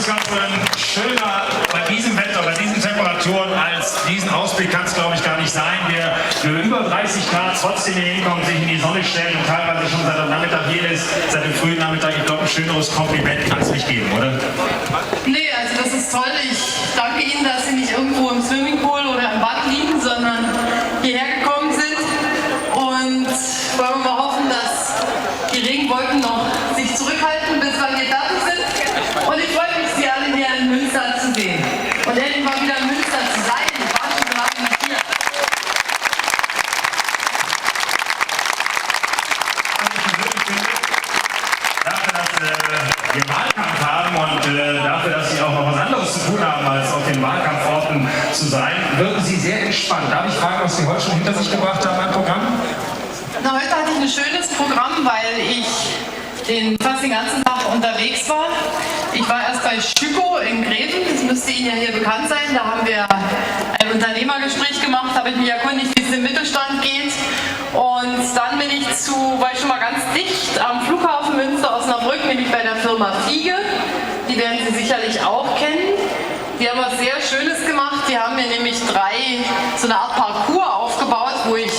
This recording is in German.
Bundeskanzlerin, schöner bei diesem Wetter, bei diesen Temperaturen als diesen Ausblick kann es, glaube ich, gar nicht sein. Wir über 30 Grad trotzdem hier hinkommen, sich in die Sonne stellen und teilweise schon seit dem Nachmittag hier ist, seit dem frühen Nachmittag. Ich glaube, ein schöneres Kompliment kann es nicht geben, oder? Nee, also das ist toll. Ich danke Ihnen, dass Sie nicht irgendwo im Swimmingpool oder im Bad liegen, sondern hierher gekommen sind. Und wollen wir mal hoffen, dass die Regenwolken noch sich zurückhalten, bis wir hier fertig sind. Und ich freue mich, Sie alle hier in Münster zu sehen. Und endlich mal wieder in Münster zu sein. Ich war schon so lange nicht hier. Und ich persönlich finde, dafür, dass wir Wahlkampf haben und dafür, dass Sie auch noch was anderes zu tun haben, als auf den Wahlkampforten zu sein, wirken Sie sehr entspannt. Darf ich fragen, was Sie heute schon hinter sich gebracht haben beim Programm? Na, heute hatte ich ein schönes Programm, weil ich fast den ganzen Tag unterwegs war. Ich war erst bei Schüko in Greven, das müsste Ihnen ja hier bekannt sein. Da haben wir ein Unternehmergespräch gemacht, habe ich mich erkundigt, wie es im Mittelstand geht. Und dann bin ich war ich schon mal ganz dicht am Flughafen Münster Osnabrück, nämlich bei der Firma Fiege. Die werden Sie sicherlich auch kennen. Die haben was sehr Schönes gemacht. Die haben mir nämlich so eine Art Parcours aufgebaut, wo ich